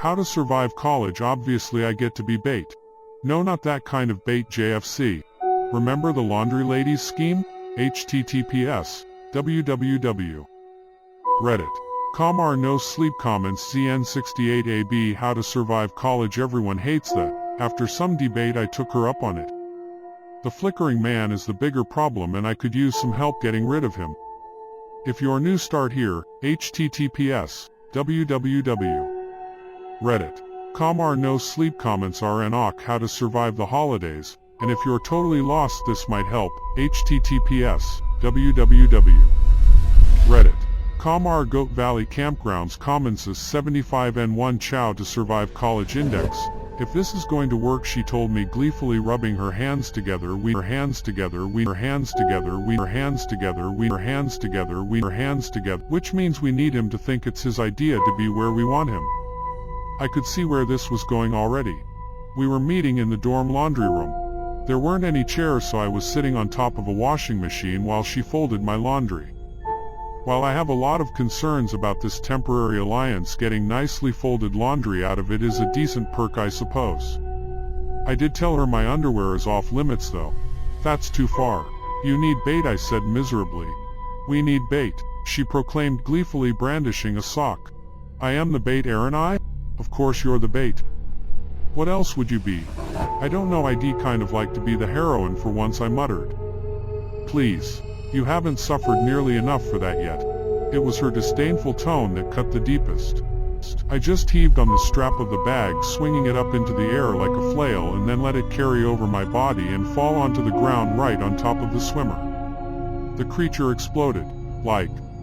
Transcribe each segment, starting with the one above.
How to survive college. Obviously I get to be bait. No, not that kind of bait, JFC. Remember the laundry ladies scheme? https www. Reddit.com r noSleep comments ZN68AB. How to survive college. Everyone hates that. After some debate I took her up on it. The flickering man is the bigger problem and I could use some help getting rid of him. If you're new, start here. https www. Reddit.com r noSleep comments are NOC. How to survive the holidays, and if you're totally lost this might help. https www. Reddit.com r Goat Valley Campgrounds comments is 75N1 Chow to survive college index. If this is going to work, she told me gleefully, rubbing her hands together. We her hands together, we her hands together, we her hands together, we her hands together, we her hands together, which means we need him to think it's his idea to be where we want him. I could see where this was going already. We were meeting in the dorm laundry room. There weren't any chairs, so I was sitting on top of a washing machine while she folded my laundry. While I have a lot of concerns about this temporary alliance, getting nicely folded laundry out of it is a decent perk, I suppose. I did tell her my underwear is off limits though. That's too far. You need bait, I said miserably. We need bait, she proclaimed gleefully, brandishing a sock. I am the bait, aren't I? Of course you're the bait. What else would you be? I don't know, I'd kind of like to be the heroine for once, I muttered. Please. You haven't suffered nearly enough for that yet. It was her disdainful tone that cut the deepest. I just heaved on the strap of the bag, swinging it up into the air like a flail, and then let it carry over my body and fall onto the ground right on top of the swimmer. The creature exploded.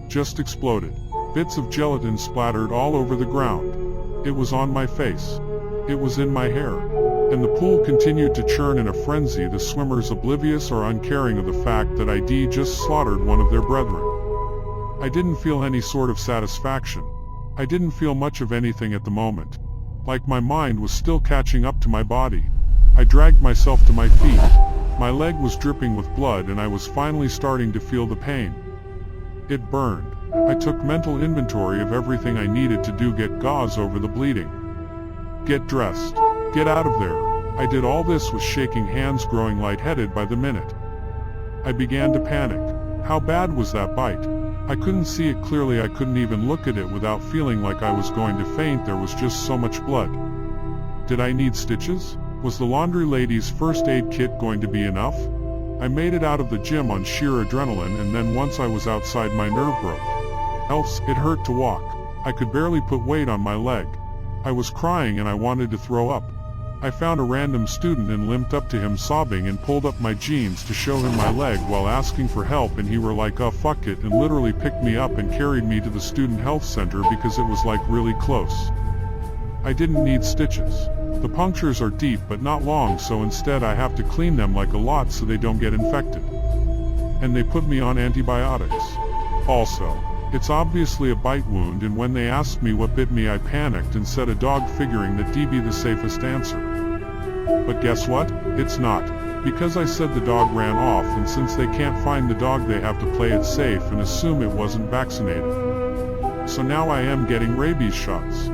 Just exploded. Bits of gelatin splattered all over the ground. It was on my face. It was in my hair. And the pool continued to churn in a frenzy, the swimmers oblivious or uncaring of the fact that I'd just slaughtered one of their brethren. I didn't feel any sort of satisfaction. I didn't feel much of anything at the moment. Like my mind was still catching up to my body. I dragged myself to my feet. My leg was dripping with blood and I was finally starting to feel the pain. It burned. I took mental inventory of everything I needed to do. Get gauze over the bleeding. Get dressed. Get out of there. I did all this with shaking hands, growing lightheaded by the minute. I began to panic. How bad was that bite? I couldn't see it clearly. I couldn't even look at it without feeling like I was going to faint. There was just so much blood. Did I need stitches? Was the laundry lady's first aid kit going to be enough? I made it out of the gym on sheer adrenaline, and then once I was outside my nerve broke. Else, it hurt to walk. I could barely put weight on my leg. I was crying and I wanted to throw up. I found a random student and limped up to him sobbing and pulled up my jeans to show him my leg while asking for help, and he were like, "Oh fuck it," and literally picked me up and carried me to the student health center because it was like really close. I didn't need stitches. The punctures are deep but not long, so instead I have to clean them like a lot so they don't get infected. And they put me on antibiotics. Also, it's obviously a bite wound, and when they asked me what bit me I panicked and said a dog, figuring that D be the safest answer. But guess what? It's not. Because I said the dog ran off, and since they can't find the dog they have to play it safe and assume it wasn't vaccinated. So now I am getting rabies shots.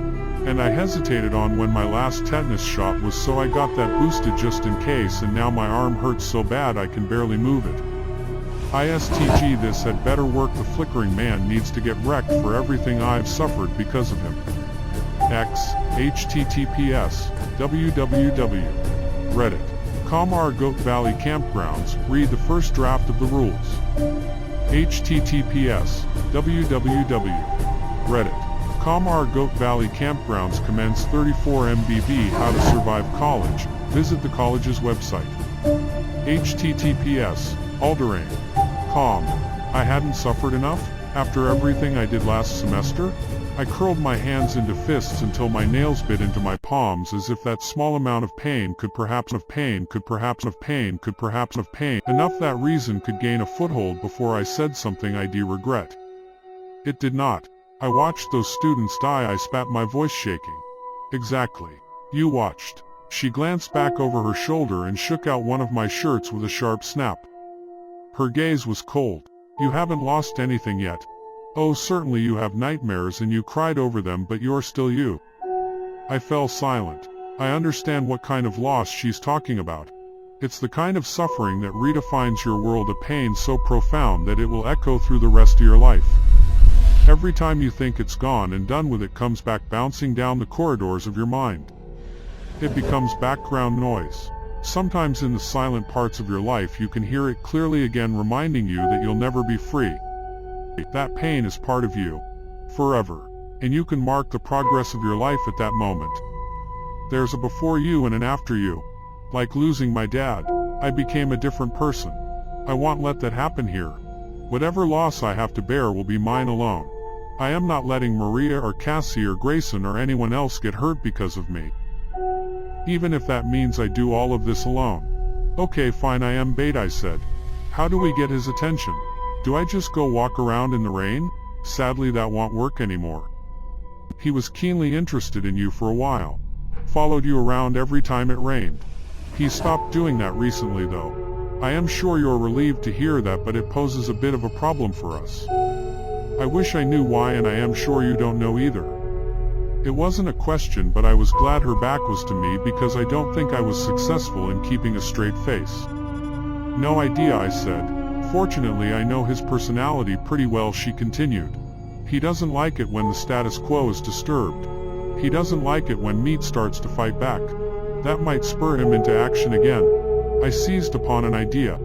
And I hesitated on when my last tetanus shot was, so I got that boosted just in case, and now my arm hurts so bad I can barely move it. ISTG, this had better work. The flickering man needs to get wrecked for everything I've suffered because of him. https www. Reddit.com r Goat Valley Campgrounds. Read the first draft of the rules. https www. Reddit.com r Goat Valley Campgrounds commence 34 MBB. How to survive college. Visit the college's website. https Alderain. I hadn't suffered enough? After everything I did last semester? I curled my hands into fists until my nails bit into my palms, as if that small amount of pain enough that reason could gain a foothold before I said something I'd regret. It did not. I watched those students die. I spat, my voice shaking. Exactly. You watched. She glanced back over her shoulder and shook out one of my shirts with a sharp snap. Her gaze was cold. You haven't lost anything yet. Oh, certainly you have nightmares and you cried over them, but you're still you. I fell silent. I understand what kind of loss she's talking about. It's the kind of suffering that redefines your world, a pain so profound that it will echo through the rest of your life. Every time you think it's gone and done with, it comes back bouncing down the corridors of your mind. It becomes background noise. Sometimes in the silent parts of your life you can hear it clearly again, reminding you that you'll never be free. That pain is part of you, forever, and you can mark the progress of your life at that moment. There's a before you and an after you. Like losing my dad, I became a different person. I won't let that happen here. Whatever loss I have to bear will be mine alone. I am not letting Maria or Cassie or Grayson or anyone else get hurt because of me. Even if that means I do all of this alone. Okay, fine, I am bait, I said. How do we get his attention? Do I just go walk around in the rain? Sadly, that won't work anymore. He was keenly interested in you for a while. Followed you around every time it rained. He stopped doing that recently though. I am sure you're relieved to hear that, but it poses a bit of a problem for us. I wish I knew why, and I am sure you don't know either. It wasn't a question, but I was glad her back was to me because I don't think I was successful in keeping a straight face. No idea, I said. Fortunately, I know his personality pretty well, she continued. He doesn't like it when the status quo is disturbed. He doesn't like it when meat starts to fight back. That might spur him into action again. I seized upon an idea.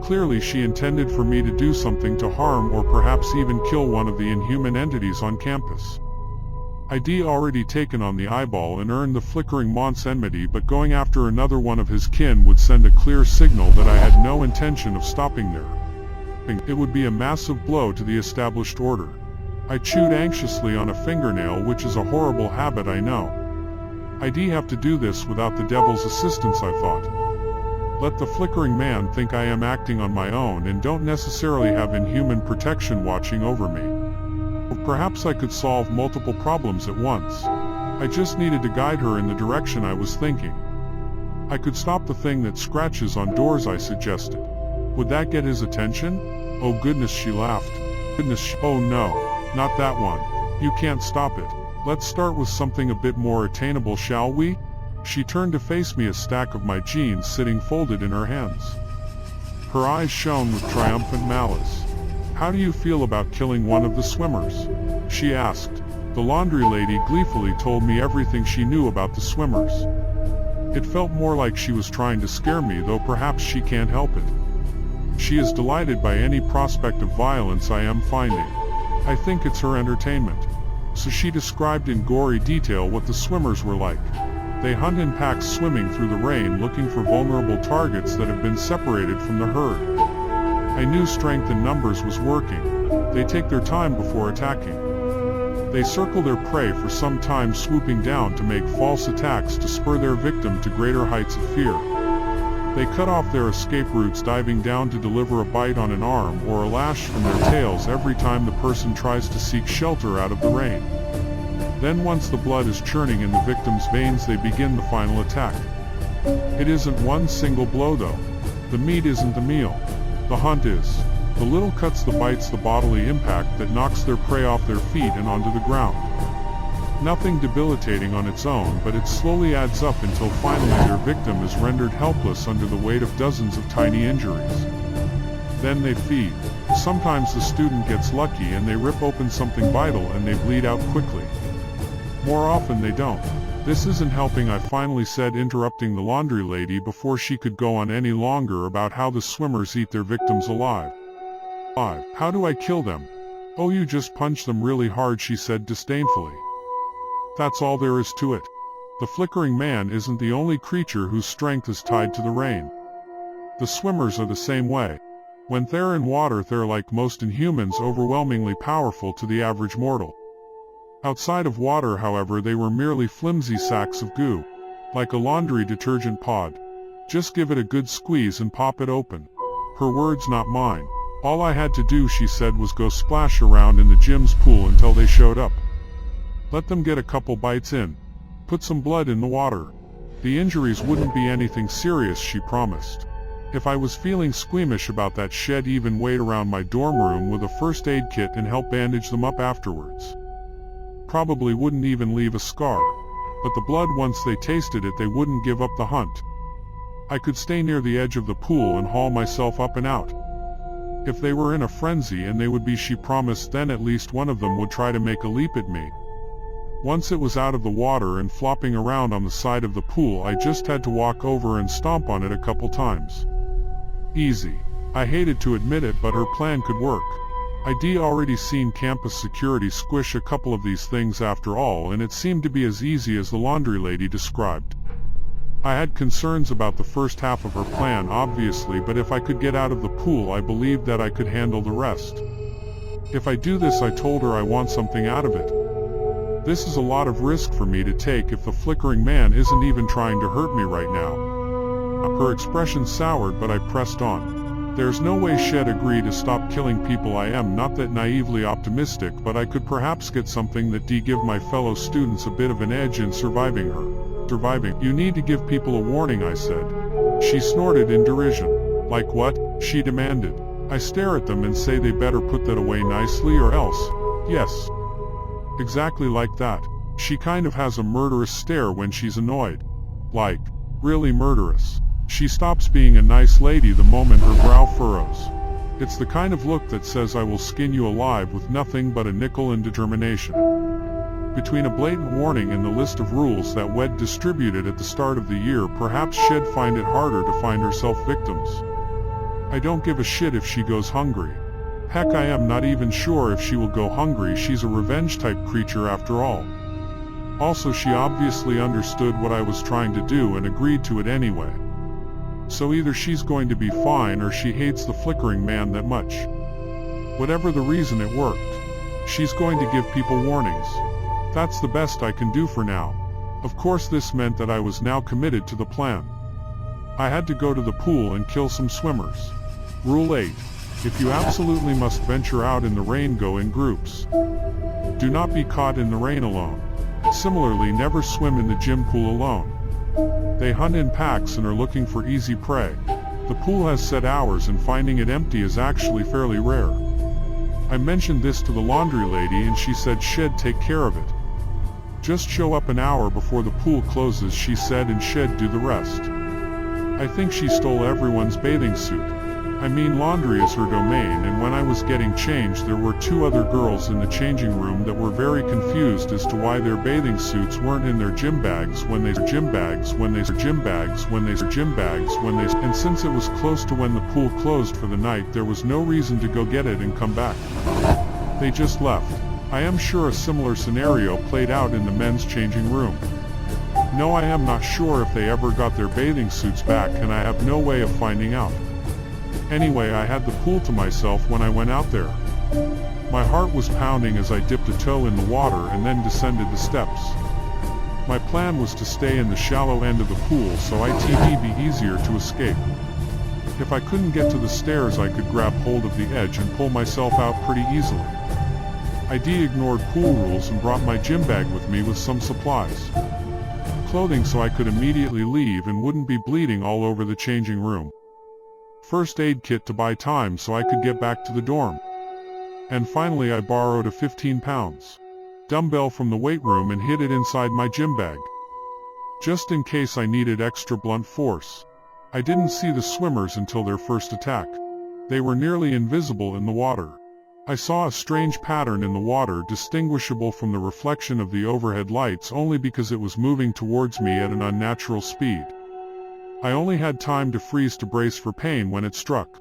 Clearly she intended for me to do something to harm or perhaps even kill one of the inhuman entities on campus. Idea already taken on the eyeball and earned the flickering mont's enmity, but going after another one of his kin would send a clear signal that I had no intention of stopping there. It would be a massive blow to the established order. I chewed anxiously on a fingernail, which is a horrible habit, I know. I'd have to do this without the devil's assistance, I thought. Let the flickering man think I am acting on my own and don't necessarily have inhuman protection watching over me. Or perhaps I could solve multiple problems at once. I just needed to guide her in the direction I was thinking. I could stop the thing that scratches on doors, I suggested. Would that get his attention? Oh goodness, she laughed. Oh no, not that one. You can't stop it. Let's start with something a bit more attainable, shall we? She turned to face me, a stack of my jeans sitting folded in her hands. Her eyes shone with triumphant malice. How do you feel about killing one of the swimmers? She asked. The laundry lady gleefully told me everything she knew about the swimmers. It felt more like she was trying to scare me, though perhaps she can't help it. She is delighted by any prospect of violence I am finding. I think it's her entertainment. So she described in gory detail what the swimmers were like. They hunt in packs, swimming through the rain looking for vulnerable targets that have been separated from the herd. I knew strength in numbers was working. They take their time before attacking. They circle their prey for some time, swooping down to make false attacks to spur their victim to greater heights of fear. They cut off their escape routes, diving down to deliver a bite on an arm or a lash from their tails every time the person tries to seek shelter out of the rain. Then once the blood is churning in the victim's veins, they begin the final attack. It isn't one single blow though. The meat isn't the meal. The hunt is. The little cuts, the bites, the bodily impact that knocks their prey off their feet and onto the ground. Nothing debilitating on its own, but it slowly adds up until finally their victim is rendered helpless under the weight of dozens of tiny injuries. Then they feed. Sometimes the student gets lucky and they rip open something vital and they bleed out quickly. More often they don't. This isn't helping, I finally said, interrupting the laundry lady before she could go on any longer about how the swimmers eat their victims alive. How do I kill them? Oh, you just punch them really hard, she said disdainfully. That's all there is to it. The flickering man isn't the only creature whose strength is tied to the rain. The swimmers are the same way. When they're in water, they're, like most inhumans, overwhelmingly powerful to the average mortal. Outside of water, however, they were merely flimsy sacks of goo, like a laundry detergent pod. Just give it a good squeeze and pop it open. Her words, not mine. All I had to do, she said, was go splash around in the gym's pool until they showed up. Let them get a couple bites in. Put some blood in the water. The injuries wouldn't be anything serious, she promised. If I was feeling squeamish about that, shed even wait around my dorm room with a first aid kit and help bandage them up afterwards. Probably wouldn't even leave a scar. but the blood, once they tasted it, they wouldn't give up the hunt. I could stay near the edge of the pool and haul myself up and out. If they were in a frenzy, and they would be, she promised, then at least one of them would try to make a leap at me. Once it was out of the water and flopping around on the side of the pool, I just had to walk over and stomp on it a couple times. Easy. I hated to admit it, but her plan could work. I'd already seen campus security squish a couple of these things after all, and it seemed to be as easy as the laundry lady described. I had concerns about the first half of her plan, obviously, but if I could get out of the pool, I believed that I could handle the rest. If I do this, I told her, I want something out of it. This is a lot of risk for me to take if the flickering man isn't even trying to hurt me right now. Her expression soured, but I pressed on. There's no way she'd agree to stop killing people. I am not that naively optimistic, but I could perhaps get something that'd give my fellow students a bit of an edge in surviving her. You need to give people a warning, I said. She snorted in derision. Like what? She demanded. I stare at them and say they better put that away nicely or else. Yes. Exactly like that. She kind of has a murderous stare when she's annoyed. Like, really murderous. She stops being a nice lady the moment her brow furrows. It's the kind of look that says, I will skin you alive with nothing but a nickel and determination. Between a blatant warning and the list of rules that WED distributed at the start of the year, perhaps she'd find it harder to find herself victims. I don't give a shit if she goes hungry. Heck, I am not even sure if she will go hungry. She's a revenge-type creature after all. Also, she obviously understood what I was trying to do and agreed to it anyway. So either she's going to be fine or she hates the flickering man that much. Whatever the reason, it worked. She's going to give people warnings. That's the best I can do for now. Of course, this meant that I was now committed to the plan. I had to go to the pool and kill some swimmers. Rule 8. If you absolutely must venture out in the rain, go in groups. Do not be caught in the rain alone. Similarly, never swim in the gym pool alone. They hunt in packs and are looking for easy prey. The pool has set hours, and finding it empty is actually fairly rare. I mentioned this to the laundry lady and she said she'd take care of it. Just show up an hour before the pool closes, she said, and she'd do the rest. I think she stole everyone's bathing suit. I mean, laundry is her domain, and when I was getting changed, there were two other girls in the changing room that were very confused as to why their bathing suits weren't in their gym bags when they and since it was close to when the pool closed for the night, there was no reason to go get it and come back. They just left. I am sure a similar scenario played out in the men's changing room. No, I am not sure if they ever got their bathing suits back, and I have no way of finding out. Anyway, I had the pool to myself when I went out there. My heart was pounding as I dipped a toe in the water and then descended the steps. My plan was to stay in the shallow end of the pool so it'd be easier to escape. If I couldn't get to the stairs, I could grab hold of the edge and pull myself out pretty easily. I ignored pool rules and brought my gym bag with me with some supplies. Clothing so I could immediately leave and wouldn't be bleeding all over the changing room. First aid kit to buy time so I could get back to the dorm. And finally, I borrowed a 15-pound dumbbell from the weight room and hid it inside my gym bag, just in case I needed extra blunt force. I didn't see the swimmers until their first attack. They were nearly invisible in the water. I saw a strange pattern in the water, distinguishable from the reflection of the overhead lights only because it was moving towards me at an unnatural speed. I only had time to freeze to brace for pain when it struck.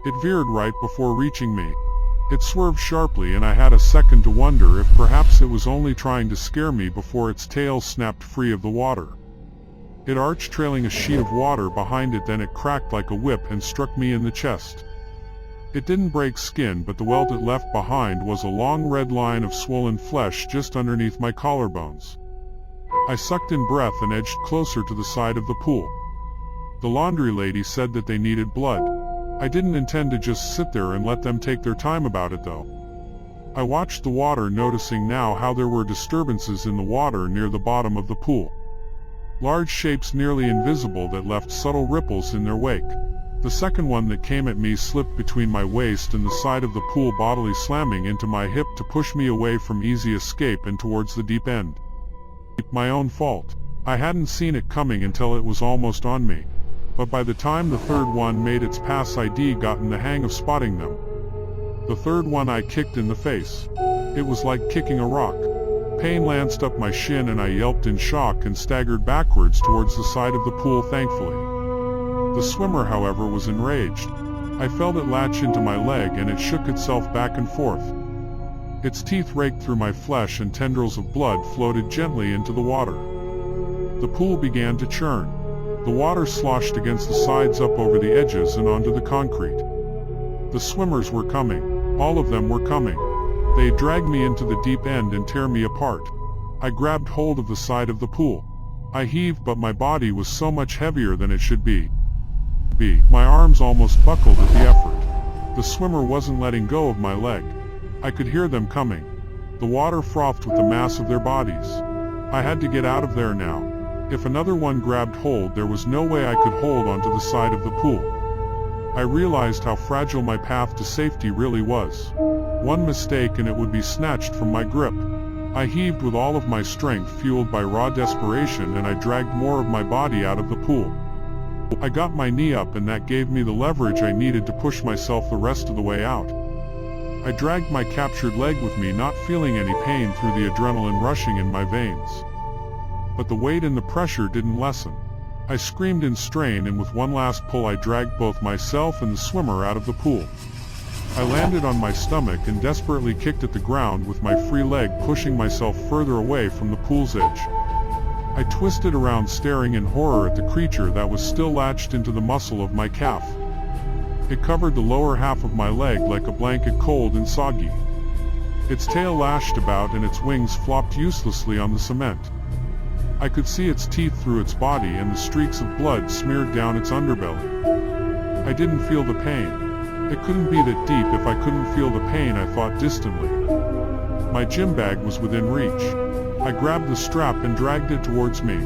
It veered right before reaching me. It swerved sharply, and I had a second to wonder if perhaps it was only trying to scare me before its tail snapped free of the water. It arched, trailing a sheet of water behind it, then it cracked like a whip and struck me in the chest. It didn't break skin, but the welt it left behind was a long red line of swollen flesh just underneath my collarbones. I sucked in breath and edged closer to the side of the pool. The laundry lady said that they needed blood. I didn't intend to just sit there and let them take their time about it, though. I watched the water, noticing now how there were disturbances in the water near the bottom of the pool. Large shapes nearly invisible that left subtle ripples in their wake. The second one that came at me slipped between my waist and the side of the pool, bodily slamming into my hip to push me away from easy escape and towards the deep end. My own fault. I hadn't seen it coming until it was almost on me. But by the time the third one made its pass, I'd gotten the hang of spotting them. The third one I kicked in the face. It was like kicking a rock. Pain lanced up my shin and I yelped in shock and staggered backwards towards the side of the pool, thankfully. The swimmer, however, was enraged. I felt it latch into my leg and it shook itself back and forth. Its teeth raked through my flesh and tendrils of blood floated gently into the water. The pool began to churn. The water sloshed against the sides, up over the edges and onto the concrete. The swimmers were coming. All of them were coming. They dragged me into the deep end and tear me apart. I grabbed hold of the side of the pool. I heaved, but my body was so much heavier than it should be. My arms almost buckled at the effort. The swimmer wasn't letting go of my leg. I could hear them coming. The water frothed with the mass of their bodies. I had to get out of there now. If another one grabbed hold, there was no way I could hold onto the side of the pool. I realized how fragile my path to safety really was. One mistake and it would be snatched from my grip. I heaved with all of my strength, fueled by raw desperation, and I dragged more of my body out of the pool. I got my knee up and that gave me the leverage I needed to push myself the rest of the way out. I dragged my captured leg with me, not feeling any pain through the adrenaline rushing in my veins. But the weight and the pressure didn't lessen. I screamed in strain, and with one last pull I dragged both myself and the swimmer out of the pool. I landed on my stomach and desperately kicked at the ground with my free leg, pushing myself further away from the pool's edge. I twisted around, staring in horror at the creature that was still latched into the muscle of my calf. It covered the lower half of my leg like a blanket, cold and soggy. Its tail lashed about and its wings flopped uselessly on the cement. I could see its teeth through its body and the streaks of blood smeared down its underbelly. I didn't feel the pain. It couldn't be that deep if I couldn't feel the pain, I thought distantly. My gym bag was within reach. I grabbed the strap and dragged it towards me.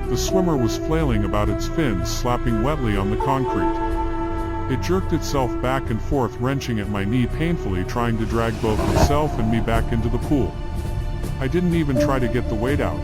The swimmer was flailing about, its fins slapping wetly on the concrete. It jerked itself back and forth, wrenching at my knee painfully, trying to drag both itself and me back into the pool. I didn't even try to get the weight out.